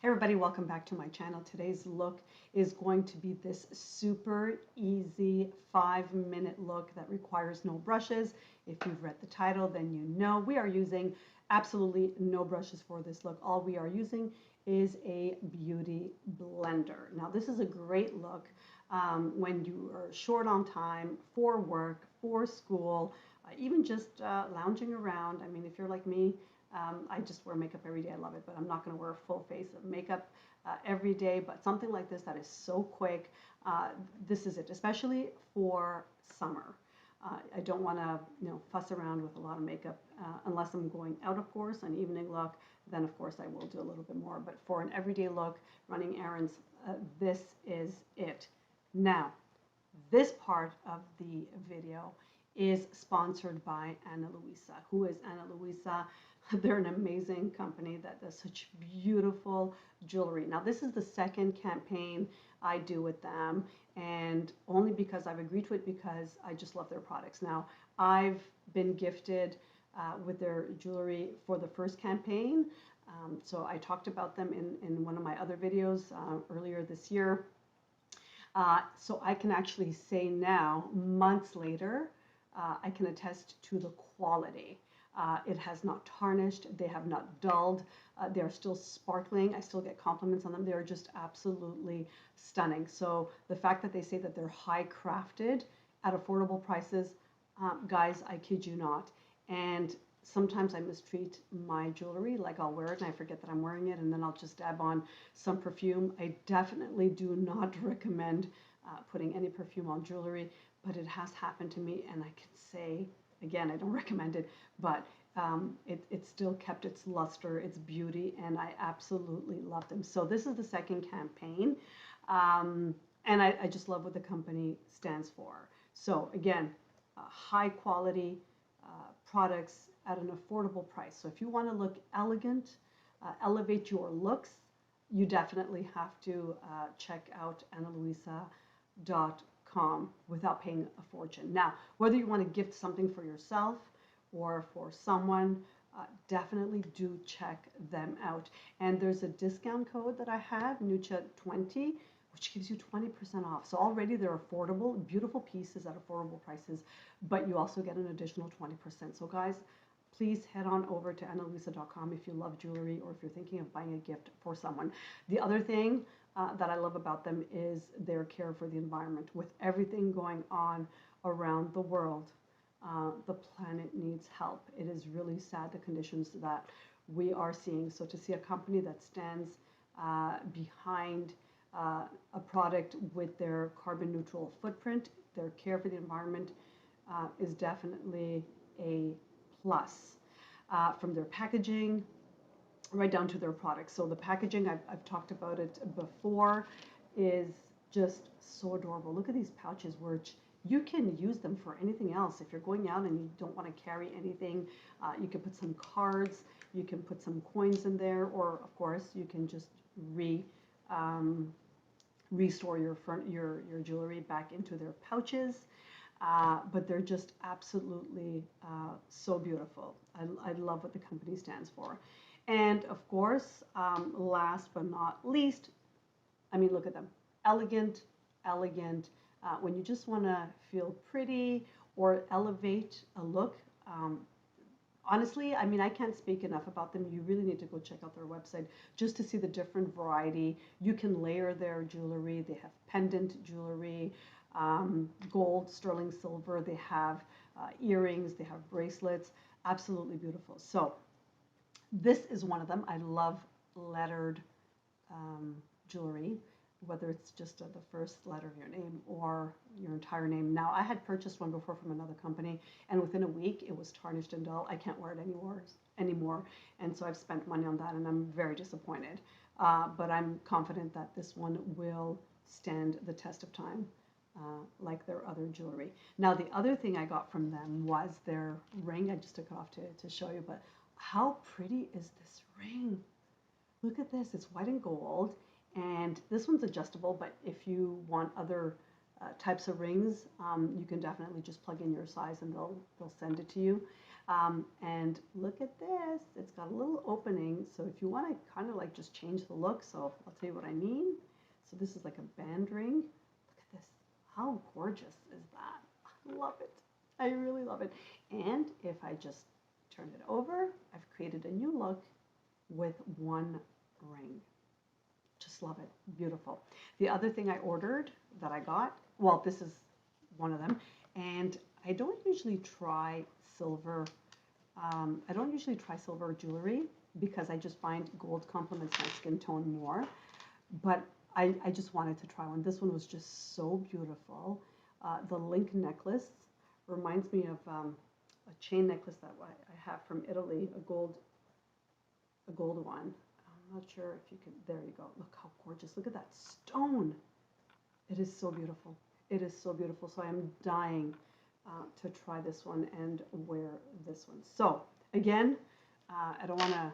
Hey everybody, welcome back to my channel. Today's look is going to be this super easy 5-minute look that requires no brushes. If you've read the title, then you know we are using absolutely no brushes for this look. All we are using is a beauty blender. Now this is a great look when you are short on time for work, for school, even just lounging around. I mean, if you're like me, I just wear makeup every day. I love it, but I'm not going to wear a full face of makeup every day. But something like this that is so quick, this is it, especially for summer. I don't want to, fuss around with a lot of makeup unless I'm going out, of course, an evening look. Then, of course, I will do a little bit more. But for an everyday look, running errands, this is it. Now, this part of the video is sponsored by Ana Luisa. Who is Ana Luisa? They're an amazing company that does such beautiful jewelry. Now, this is the second campaign I do with them, and only because I've agreed to it because I just love their products. Now, I've been gifted with their jewelry for the first campaign. So I talked about them in one of my other videos earlier this year. So I can actually say now, months later, I can attest to the quality. It has not tarnished, they have not dulled, they are still sparkling. I still get compliments on them. They're just absolutely stunning. So the fact that they say that they're high crafted at affordable prices, guys, I kid you not. And sometimes I mistreat my jewelry, like I'll wear it and I forget that I'm wearing it, and then I'll just dab on some perfume. I definitely do not recommend putting any perfume on jewelry, but it has happened to me, and I can say, again, I don't recommend it, but it still kept its luster, its beauty, and I absolutely love them. So this is the second campaign, and I just love what the company stands for. So again, high quality products at an affordable price. So if you want to look elegant, elevate your looks, you definitely have to check out analuisa.com without paying a fortune. Now, whether you want to gift something for yourself or for someone, definitely do check them out. And there's a discount code that I have, NUCHA20, which gives you 20% off. So already they're affordable, beautiful pieces at affordable prices, but you also get an additional 20%. So guys, please head on over to analuisa.com if you love jewelry or if you're thinking of buying a gift for someone. The other thing that I love about them is their care for the environment. With everything going on around the world, the planet needs help. It is really sad, the conditions that we are seeing. So to see a company that stands behind a product with their carbon neutral footprint, their care for the environment, is definitely a plus. From their packaging right down to their products. So the packaging, I've talked about it before, is just so adorable. Look at these pouches, which you can use them for anything else. If you're going out and you don't want to carry anything, you can put some cards, you can put some coins in there, or of course you can just restore your jewelry back into their pouches. But they're just absolutely so beautiful. I love what the company stands for. And of course, last but not least, I mean, look at them. Elegant, elegant. When you just want to feel pretty or elevate a look, honestly, I mean, I can't speak enough about them. You really need to go check out their website just to see the different variety. You can layer their jewelry. They have pendant jewelry, gold, sterling silver. They have earrings. They have bracelets. Absolutely beautiful. So this is one of them. I love lettered jewelry, whether it's just the first letter of your name or your entire name. Now, I had purchased one before from another company, and within a week it was tarnished and dull. I can't wear it anymore, and so I've spent money on that, and I'm very disappointed. But I'm confident that this one will stand the test of time, like their other jewelry. Now, the other thing I got from them was their ring. I just took it off to show you, but how pretty is this ring? Look at this. It's white and gold. And this one's adjustable, but if you want other types of rings, you can definitely just plug in your size and they'll send it to you. And look at this, it's got a little opening, so if you want to kind of like just change the look, so I'll tell you what I mean. So this is like a band ring. Look at this, how gorgeous is that? I love it, I really love it. And if I just turn it over, I've created a new look with one ring. Just love it, beautiful. The other thing I ordered that I got, well, this is one of them, and I don't usually try silver. I don't usually try silver jewelry because I just find gold complements my skin tone more. But I just wanted to try one. This one was just so beautiful. The link necklace reminds me of a chain necklace that I have from Italy, a gold one. I'm not sure if you can, there you go. Look how gorgeous, look at that stone. It is so beautiful. It is so beautiful. So I am dying to try this one and wear this one. So again, I don't want to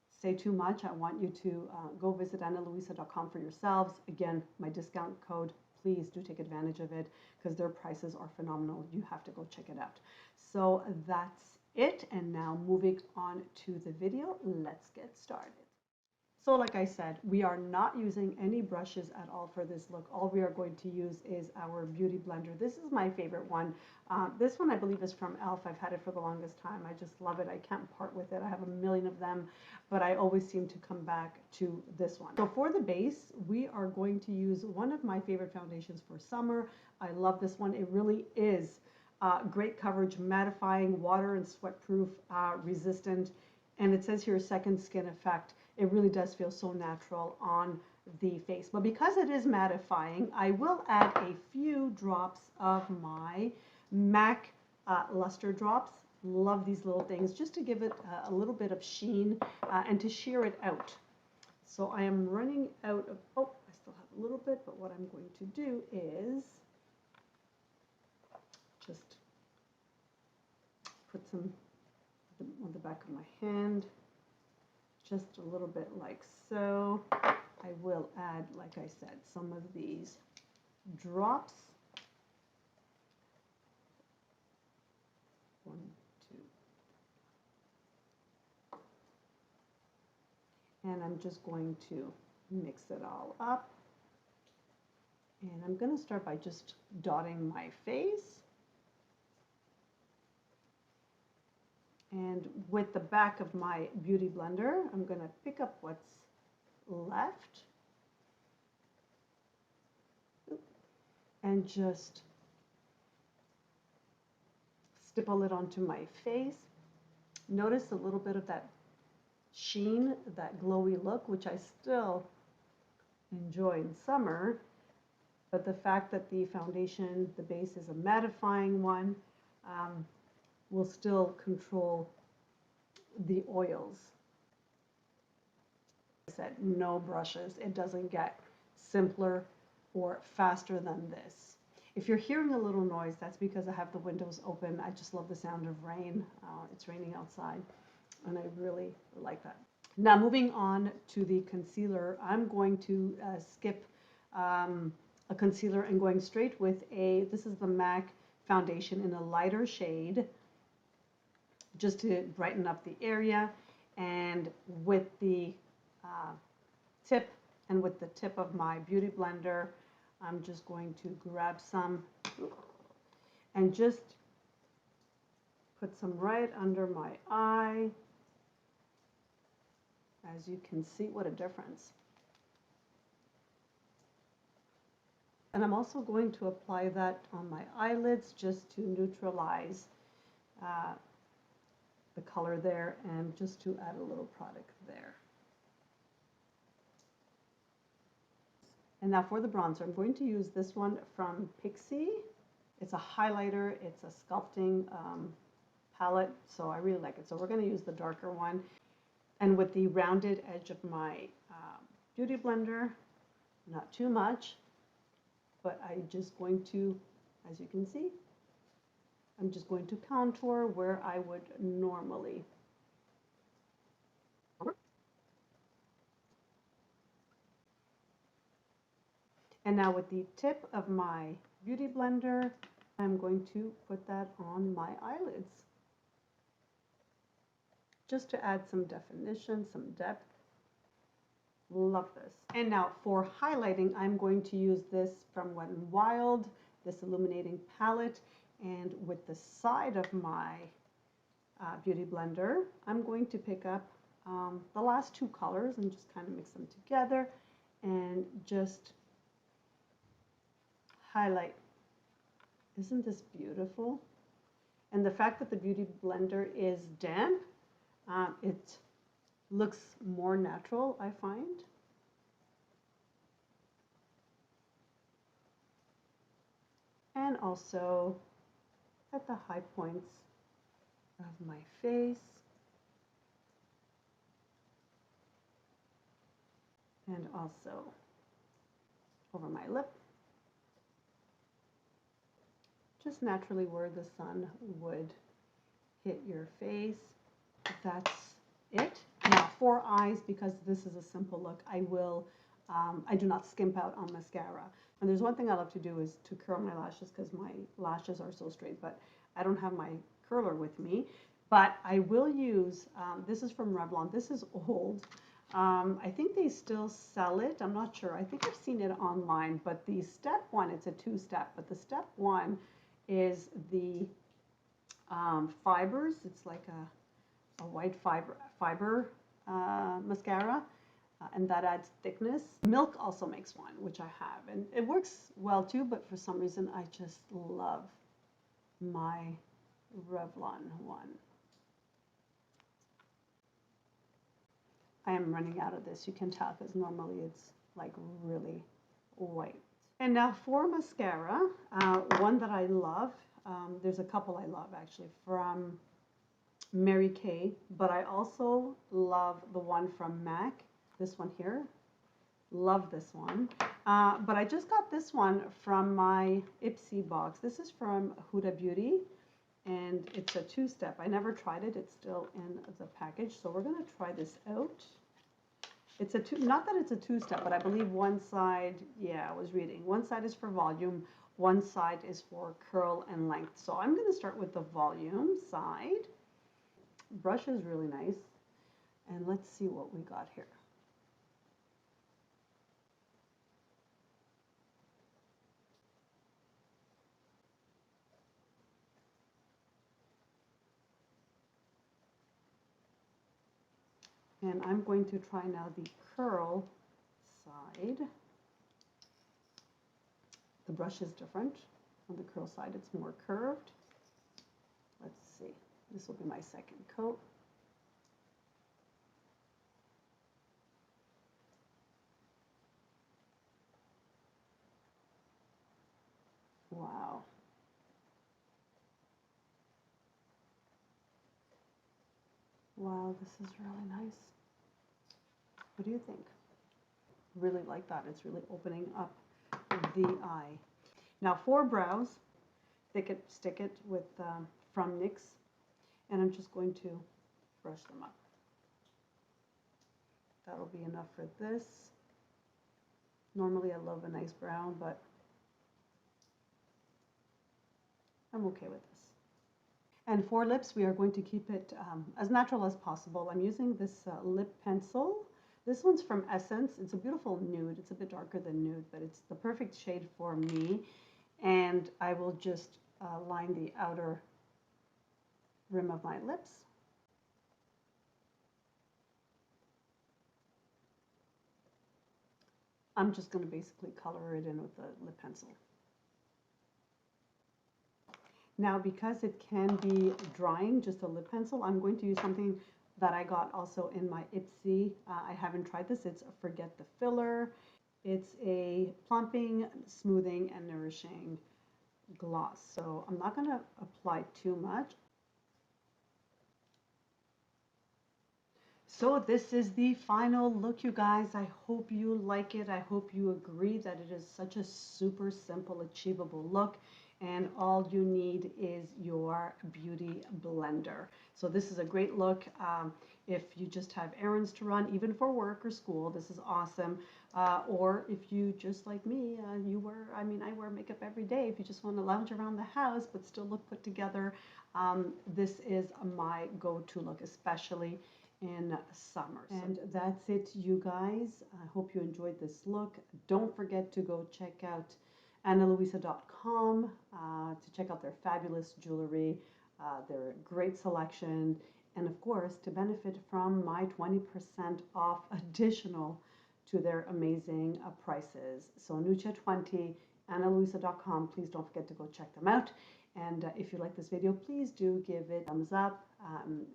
say too much. I want you to go visit analuisa.com for yourselves. Again, my discount code, please do take advantage of it because their prices are phenomenal. You have to go check it out. So that's it. And now moving on to the video, let's get started. So like I said, we are not using any brushes at all for this look. All we are going to use is our Beauty Blender. This is my favorite one. This one I believe is from e.l.f. I've had it for the longest time. I just love it. I can't part with it. I have a million of them, but I always seem to come back to this one. So for the base, we are going to use one of my favorite foundations for summer. I love this one. It really is great coverage, mattifying, water and sweat proof, resistant, and it says here second skin effect. It really does feel so natural on the face. But because it is mattifying, I will add a few drops of my MAC Lustre drops. Love these little things, just to give it a little bit of sheen and to sheer it out. So I am running out of, oh, I still have a little bit, but what I'm going to do is just put some on the back of my hand. Just a little bit like so. I will add, like I said, some of these drops. 1, 2. And I'm just going to mix it all up. And I'm going to start by just dotting my face. And with the back of my Beauty Blender, I'm going to pick up what's left and just stipple it onto my face. Notice a little bit of that sheen, that glowy look, which I still enjoy in summer. But the fact that the foundation, the base is a mattifying one, will still control the oils. I said no brushes. It doesn't get simpler or faster than this. If you're hearing a little noise, that's because I have the windows open. I just love the sound of rain. It's raining outside, and I really like that. Now moving on to the concealer, I'm going to skip a concealer and going straight with this is the MAC foundation in a lighter shade, just to brighten up the area. And with the tip and with the tip of my Beauty Blender, I'm just going to grab some and just put some right under my eye. As you can see, what a difference. And I'm also going to apply that on my eyelids just to neutralize the color there and just to add a little product there. And now for the bronzer, I'm going to use this one from Pixie. It's a highlighter, it's a sculpting palette, so I really like it. So we're going to use the darker one. And with the rounded edge of my Beauty Blender, not too much, but I'm just going to, as you can see, I'm just going to contour where I would normally. And now with the tip of my beauty blender, I'm going to put that on my eyelids, just to add some definition, some depth. Love this. And now for highlighting, I'm going to use this from Wet n Wild, this illuminating palette. And with the side of my beauty blender, I'm going to pick up the last two colors and just kind of mix them together and just highlight. Isn't this beautiful? And the fact that the beauty blender is damp, it looks more natural, I find. And also at the high points of my face. And also over my lip. Just naturally where the sun would hit your face. That's it. Now for eyes, because this is a simple look, I do not skimp out on mascara. And there's one thing I love to do is to curl my lashes because my lashes are so straight, but I don't have my curler with me. But I will use, this is from Revlon. This is old. I think they still sell it. I'm not sure. I think I've seen it online, but the step one, it's a two-step, but the step one is the fibers. It's like a white fiber mascara, and that adds thickness. Milk also makes one, which I have, and it works well too, but for some reason I just love my Revlon one. I am running out of this, you can tell, because normally it's like really white. And now for mascara, one that I love, there's a couple I love actually from Mary Kay, but I also love the one from MAC, this one here. Love this one. But I just got this one from my Ipsy box. This is from Huda Beauty, and it's a two-step. I never tried it. It's still in the package, so we're going to try this out. It's not that it's a two-step, but I believe one side, yeah, I was reading. One side is for volume, one side is for curl and length. So I'm going to start with the volume side. Brush is really nice. And let's see what we got here. And I'm going to try now the curl side. The brush is different. On the curl side, it's more curved. Let's see. This will be my second coat. Wow. Wow, this is really nice. What do you think? Really like that. It's really opening up the eye. Now for brows, stick it with from NYX, and I'm just going to brush them up. That'll be enough for this. Normally I love a nice brown, but I'm okay with this. And for lips, we are going to keep it as natural as possible. I'm using this lip pencil. This one's from Essence. It's a beautiful nude. It's a bit darker than nude, but it's the perfect shade for me. And I will just line the outer rim of my lips. I'm just going to basically color it in with the lip pencil. Now, because it can be drying, just a lip pencil, I'm going to use something that I got also in my Ipsy. I haven't tried this. It's Forget the Filler. It's a plumping, smoothing, and nourishing gloss. So I'm not going to apply too much. So this is the final look, you guys. I hope you like it. I hope you agree that it is such a super simple, achievable look. and all you need is your beauty blender. So this is a great look if you just have errands to run, even for work or school. This is awesome. Or if you, just like me, I wear makeup every day. If you just want to lounge around the house but still look put together, this is my go-to look, especially in summer. And that's it, you guys. I hope you enjoyed this look. Don't forget to go check out analuisa.com to check out their fabulous jewelry, their great selection, and of course to benefit from my 20% off additional to their amazing prices. So Nucha20, analuisa.com. Please don't forget to go check them out. And if you like this video, please do give it a thumbs up.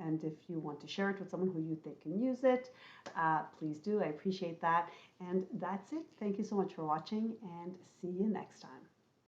And if you want to share it with someone who you think can use it, please do. I appreciate that. And that's it. Thank you so much for watching, and see you next time.